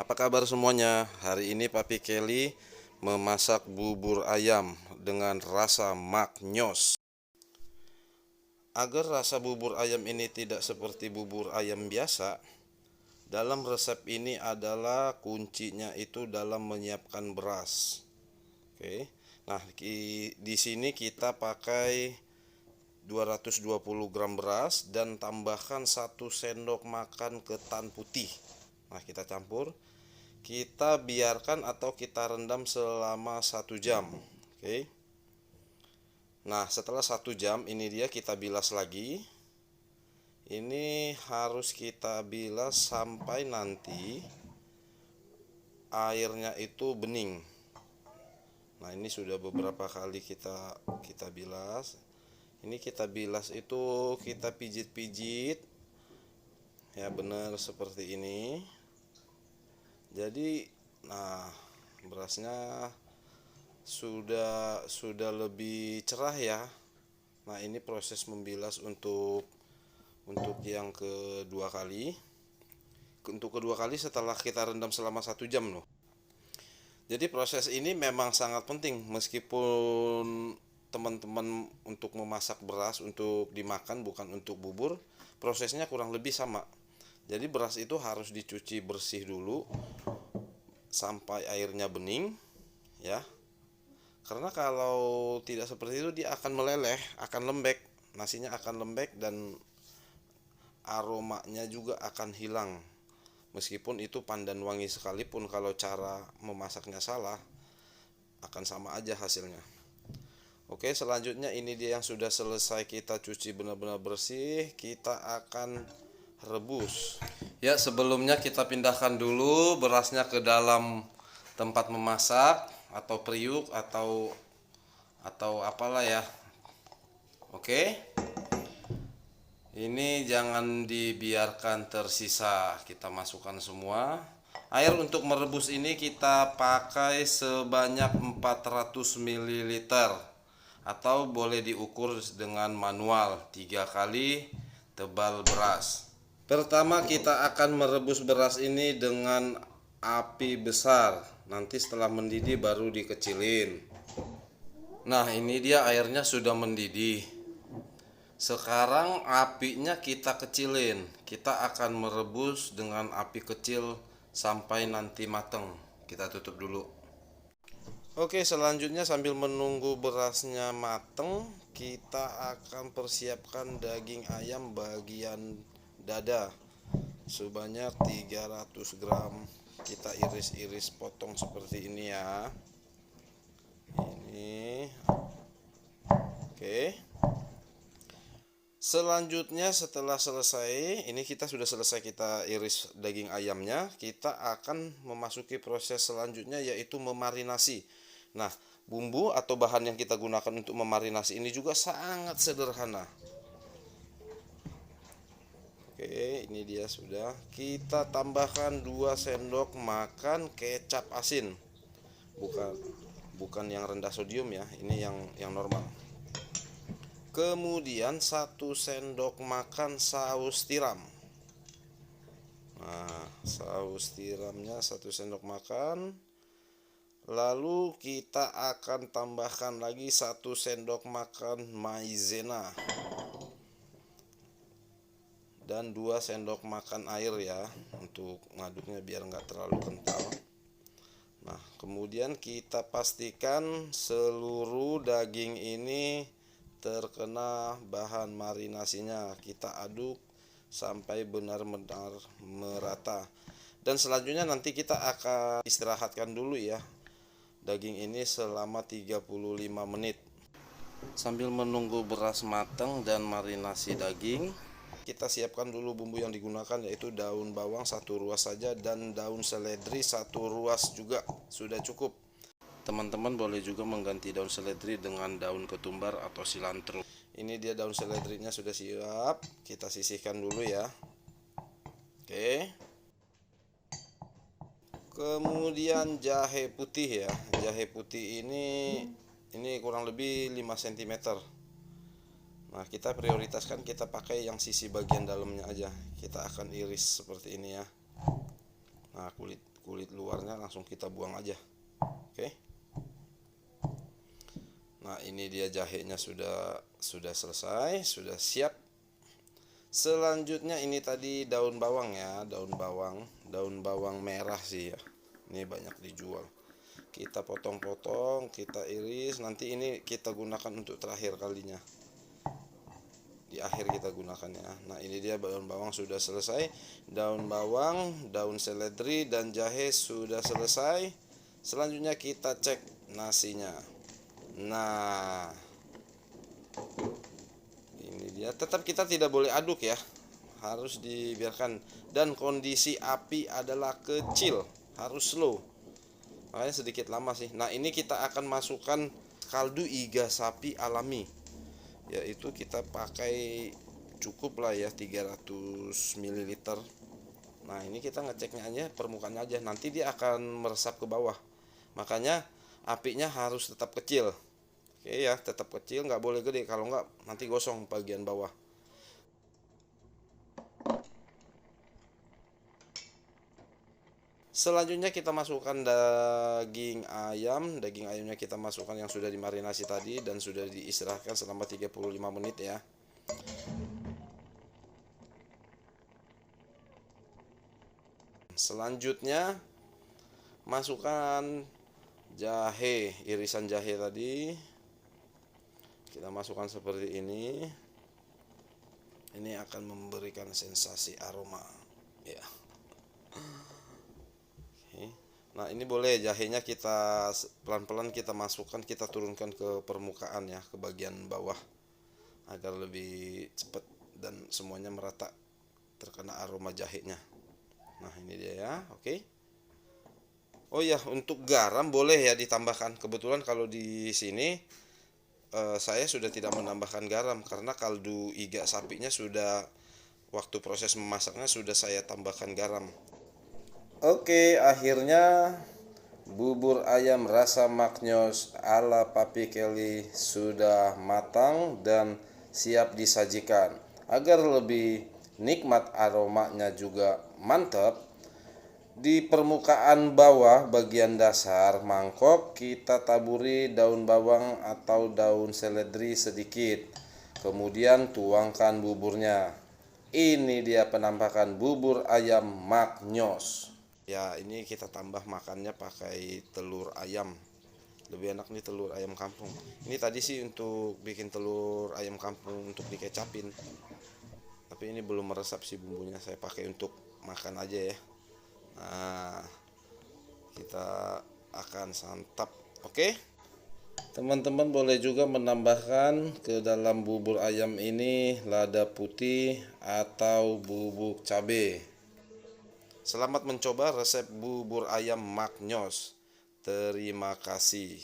Apa kabar semuanya? Hari ini Papi Kelly memasak bubur ayam dengan rasa maknyos. Agar rasa bubur ayam ini tidak seperti bubur ayam biasa, dalam resep ini adalah kuncinya itu dalam menyiapkan beras. Oke. Nah, di sini kita pakai 220 gram beras dan tambahkan 1 sendok makan ketan putih. Nah, kita campur. Kita biarkan atau kita rendam selama 1 jam. Oke. Nah, setelah 1 jam ini dia kita bilas lagi. Ini harus kita bilas sampai nanti airnya itu bening. Nah, ini sudah beberapa kali kita bilas. Ini kita bilas itu kita pijit-pijit. Ya, benar seperti ini. Jadi, nah, berasnya sudah lebih cerah ya. Nah, ini proses membilas untuk yang kedua kali. Untuk kedua kali setelah kita rendam selama 1 jam loh. Jadi proses ini memang sangat penting, meskipun teman-teman untuk memasak beras untuk dimakan bukan untuk bubur, prosesnya kurang lebih sama. Jadi beras itu harus dicuci bersih dulu sampai airnya bening ya. Karena kalau tidak seperti itu dia akan meleleh, akan lembek, nasinya akan lembek dan aromanya juga akan hilang. Meskipun itu pandan wangi sekalipun, kalau cara memasaknya salah akan sama aja hasilnya. Oke, selanjutnya ini dia yang sudah selesai kita cuci benar-benar bersih. Kita akan rebus. Ya, sebelumnya kita pindahkan dulu berasnya ke dalam tempat memasak atau periuk atau apalah ya. Oke. Ini jangan dibiarkan tersisa, kita masukkan semua. Air untuk merebus ini kita pakai sebanyak 400 ml atau boleh diukur dengan manual 3 kali tebal beras. Pertama kita akan merebus beras ini dengan api besar. Nanti setelah mendidih baru dikecilin. Nah, ini dia airnya sudah mendidih. Sekarang apinya kita kecilin. Kita akan merebus dengan api kecil sampai nanti mateng. Kita tutup dulu. Oke, selanjutnya sambil menunggu berasnya mateng, kita akan persiapkan daging ayam bagian dada sebanyak 300 gram. Kita iris-iris potong seperti ini ya. Ini. Oke. Selanjutnya setelah selesai, ini kita sudah selesai kita iris daging ayamnya, kita akan memasuki proses selanjutnya yaitu memarinasi. Nah, bumbu atau bahan yang kita gunakan untuk memarinasi ini juga sangat sederhana. Oke, ini dia sudah. Kita tambahkan 2 sendok makan kecap asin. Bukan yang rendah sodium ya, ini yang normal. Kemudian 1 sendok makan saus tiram. Nah, saus tiramnya 1 sendok makan. Lalu kita akan tambahkan lagi 1 sendok makan maizena. Dan 2 sendok makan air ya, untuk ngaduknya biar nggak terlalu kental. Nah, kemudian kita pastikan seluruh daging ini terkena bahan marinasinya. Kita aduk sampai benar-benar merata. Dan selanjutnya nanti kita akan istirahatkan dulu ya daging ini selama 35 menit. Sambil menunggu beras matang dan marinasi daging, kita siapkan dulu bumbu yang digunakan, yaitu daun bawang 1 ruas saja dan daun seledri 1 ruas juga sudah cukup. Teman-teman boleh juga mengganti daun seledri dengan daun ketumbar atau cilantro. Ini dia daun seledrinya sudah siap. Kita sisihkan dulu ya. Oke. Kemudian jahe putih ya. Jahe putih ini kurang lebih 5 cm. Nah, kita prioritaskan kita pakai yang sisi bagian dalamnya aja. Kita akan iris seperti ini ya. Nah, kulit luarnya langsung kita buang aja. Oke. Nah, ini dia jahenya sudah selesai, sudah siap. Selanjutnya ini tadi daun bawang ya, daun bawang merah sih ya. Ini banyak dijual. Kita potong-potong, kita iris, nanti ini kita gunakan untuk terakhir kalinya. Di akhir kita gunakan ya. Nah, ini dia daun bawang sudah selesai. Daun bawang, daun seledri dan jahe sudah selesai. Selanjutnya kita cek nasinya. Nah, ini dia. Tetap kita tidak boleh aduk ya, harus dibiarkan, dan kondisi api adalah kecil, harus slow, makanya sedikit lama sih. Nah, ini kita akan masukkan kaldu iga sapi alami, yaitu kita pakai cukup lah ya 300 ml. Nah, ini kita ngeceknya aja permukaannya aja, nanti dia akan meresap ke bawah, makanya apinya harus tetap kecil. Oke ya, tetap kecil, nggak boleh gede, kalau nggak nanti gosong bagian bawah. Selanjutnya kita masukkan daging ayam. Daging ayamnya kita masukkan yang sudah dimarinasi tadi dan sudah diistirahatkan selama 35 menit ya. Selanjutnya masukkan jahe, irisan jahe tadi. Kita masukkan seperti ini. Ini akan memberikan sensasi aroma ya. Nah, ini boleh jahenya kita pelan-pelan kita masukkan, kita turunkan ke permukaan ya, ke bagian bawah, agar lebih cepat dan semuanya merata terkena aroma jahenya. Nah, ini dia ya. Oke. Oh ya, untuk garam boleh ya ditambahkan. Kebetulan kalau di sini saya sudah tidak menambahkan garam karena kaldu iga sapinya sudah, waktu proses memasaknya sudah saya tambahkan garam. Oke, akhirnya bubur ayam rasa maknyos ala Papi Kelly sudah matang dan siap disajikan. Agar lebih nikmat, aromanya juga mantap, di permukaan bawah bagian dasar mangkok kita taburi daun bawang atau daun seledri sedikit. Kemudian tuangkan buburnya. Ini dia penampakan bubur ayam maknyos. Ya, ini kita tambah makannya pakai telur ayam. Lebih enak nih telur ayam kampung. Ini tadi sih untuk bikin telur ayam kampung untuk dikecapin. Tapi ini belum meresap sih bumbunya, saya pakai untuk makan aja ya. Nah, kita akan santap. Oke. Teman-teman boleh juga menambahkan ke dalam bubur ayam ini lada putih atau bubuk cabai. Selamat mencoba resep bubur ayam maknyos. Terima kasih.